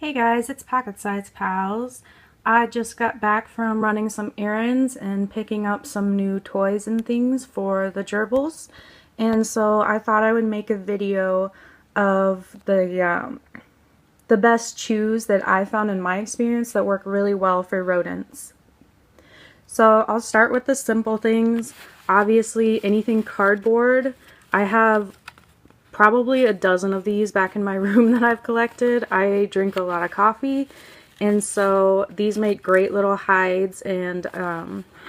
Hey guys, it's Pocket Size Pals. I just got back from running some errands and picking up some new toys and things for the gerbils. And so I thought I would make a video of the best chews that I found in my experience that work really well for rodents. So I'll start with the simple things. Obviously, anything cardboard. I have probably a dozen of these back in my room that I've collected. I drink a lot of coffee, and so these make great little hides and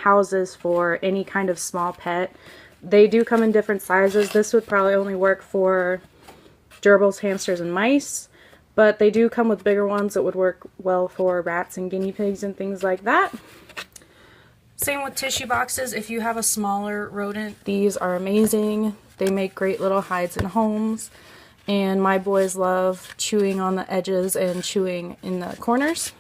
houses for any kind of small pet. They do come in different sizes. This would probably only work for gerbils, hamsters, and mice, but they do come with bigger ones that would work well for rats and guinea pigs and things like that. Same with tissue boxes. If you have a smaller rodent, these are amazing. They make great little hides and homes, and my boys love chewing on the edges and chewing in the corners.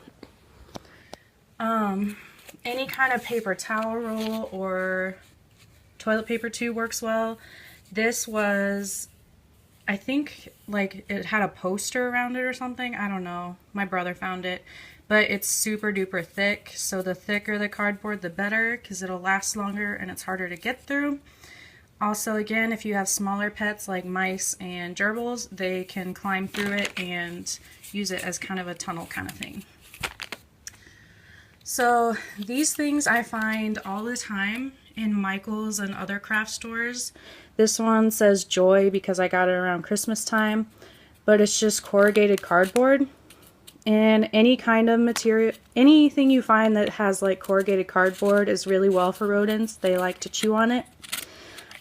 Any kind of paper towel roll or toilet paper too works well. This was, I think, like it had a poster around it or something. I don't know. My brother found it. But it's super duper thick, so the thicker the cardboard the better, because it'll last longer and it's harder to get through. Also, again, if you have smaller pets like mice and gerbils, they can climb through it and use it as kind of a tunnel kind of thing. So these things I find all the time in Michael's and other craft stores. This one says Joy because I got it around Christmas time, but it's just corrugated cardboard. And any kind of material, anything you find that has like corrugated cardboard is really well for rodents. They like to chew on it.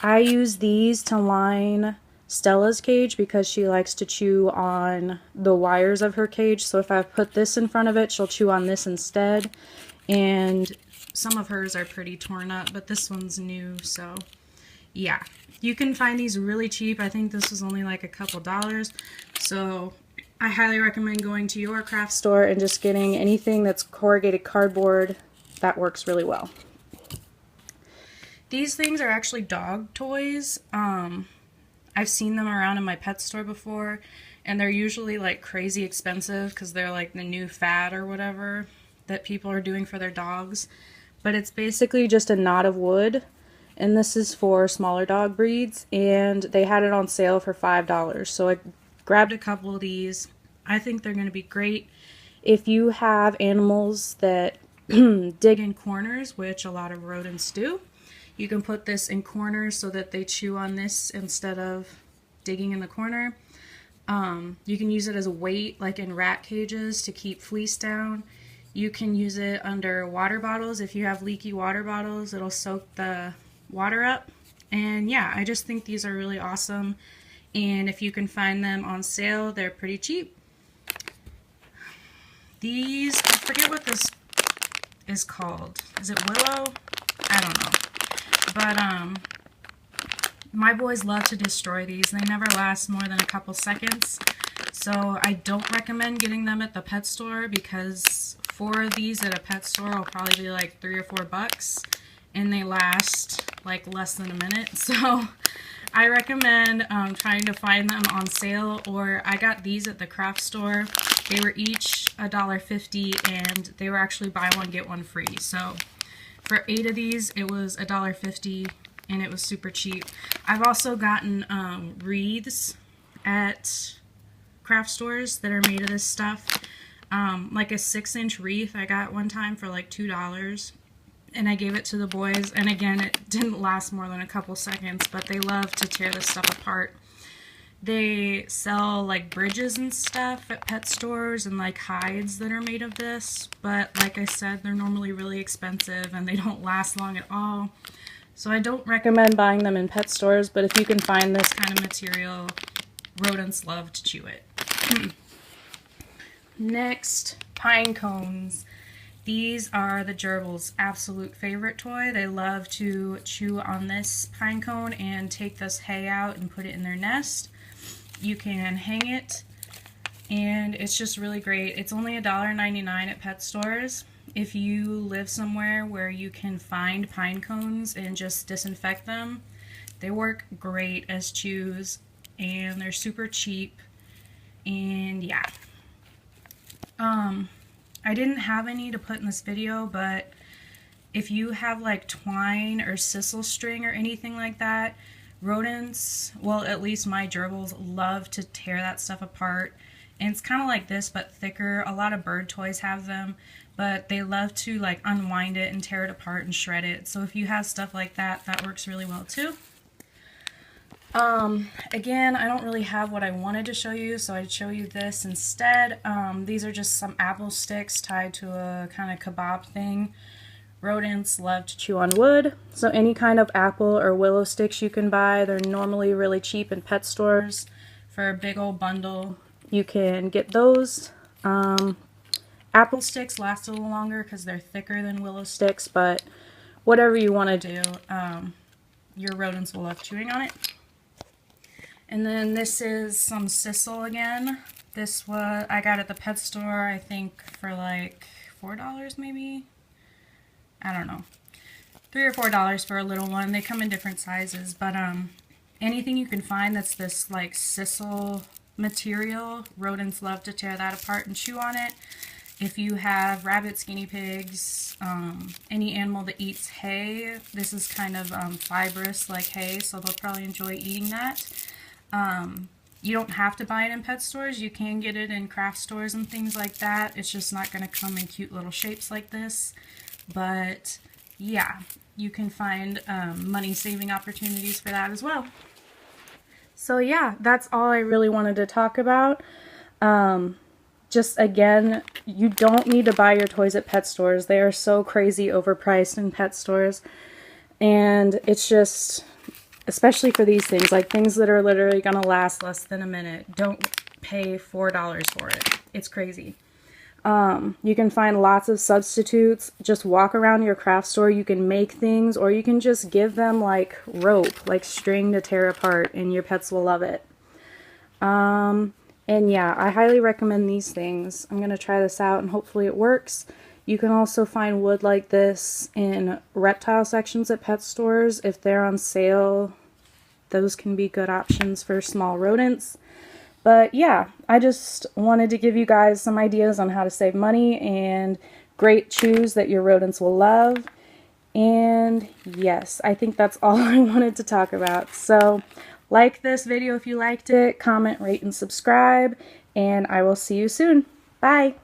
I use these to line Stella's cage because she likes to chew on the wires of her cage. So if I put this in front of it, she'll chew on this instead. And some of hers are pretty torn up, but this one's new, so yeah. You can find these really cheap. I think this was only like a couple dollars. So I highly recommend going to your craft store and just getting anything that's corrugated cardboard. That works really well. These things are actually dog toys. I've seen them around in my pet store before, and they're usually like crazy expensive because they're like the new fad or whatever that people are doing for their dogs. But it's basically just a knot of wood, and this is for smaller dog breeds, and they had it on sale for $5. So I grabbed a couple of these. I think they're going to be great if you have animals that dig in corners, which a lot of rodents do. You can put this in corners so that they chew on this instead of digging in the corner. You can use it as a weight, like in rat cages, to keep fleece down. You can use it under water bottles. If you have leaky water bottles, it'll soak the water up. And yeah, I just think these are really awesome. And if you can find them on sale, they're pretty cheap. These, I forget what this is called. Is it willow? I don't know. But my boys love to destroy these. They never last more than a couple seconds. So I don't recommend getting them at the pet store because 4 of these at a pet store will probably be like $3 or $4, and they last like less than a minute. So I recommend trying to find them on sale, or I got these at the craft store. They were each $1.50, and they were actually buy one get one free. So for 8 of these, it was $1.50, and it was super cheap. I've also gotten wreaths at craft stores that are made of this stuff. Like a 6-inch wreath I got one time for like $2. And I gave it to the boys, and again, it didn't last more than a couple seconds, but they love to tear this stuff apart. They sell like bridges and stuff at pet stores and like hides that are made of this, but like I said, they're normally really expensive and they don't last long at all. So I don't recommend buying them in pet stores, but if you can find this kind of material, rodents love to chew it. Next, pine cones. These are the gerbils' absolute favorite toy. They love to chew on this pine cone and take this hay out and put it in their nest. You can hang it, and it's just really great. It's only $1.99 at pet stores. If you live somewhere where you can find pine cones and just disinfect them, they work great as chews, and they're super cheap, and yeah. I didn't have any to put in this video, but if you have like twine or sisal string or anything like that, rodents, well, at least my gerbils, love to tear that stuff apart. And it's kind of like this, but thicker. A lot of bird toys have them, but they love to like unwind it and tear it apart and shred it. So if you have stuff like that, that works really well too. Again, I don't really have what I wanted to show you, so I'd show you this instead. These are just some apple sticks tied to a kind of kebab thing. Rodents love to chew on wood, so any kind of apple or willow sticks you can buy. They're normally really cheap in pet stores. For a big old bundle, you can get those. Apple sticks last a little longer because they're thicker than willow sticks, but whatever you want to do, your rodents will love chewing on it. And then this is some sisal again. This was, I got at the pet store, I think for like $4 maybe? I don't know. $3 or $4 for a little one. They come in different sizes, but anything you can find that's this like sisal material, rodents love to tear that apart and chew on it. If you have rabbits, guinea pigs, any animal that eats hay, this is kind of fibrous like hay, so they'll probably enjoy eating that. You don't have to buy it in pet stores. You can get it in craft stores and things like that. It's just not going to come in cute little shapes like this. But yeah, you can find money-saving opportunities for that as well. So yeah, that's all I really wanted to talk about. Just again, you don't need to buy your toys at pet stores. They are so crazy overpriced in pet stores. And it's just, especially for these things, like things that are literally going to last less than a minute, don't pay $4 for it. It's crazy. You can find lots of substitutes. Just walk around your craft store. You can make things, or you can just give them like rope, like string to tear apart, and your pets will love it. And yeah, I highly recommend these things. I'm going to try this out and hopefully it works. You can also find wood like this in reptile sections at pet stores. If they're on sale, those can be good options for small rodents. But yeah, I just wanted to give you guys some ideas on how to save money and great chews that your rodents will love. And yes, I think that's all I wanted to talk about. So like this video if you liked it, comment, rate, and subscribe, and I will see you soon. Bye!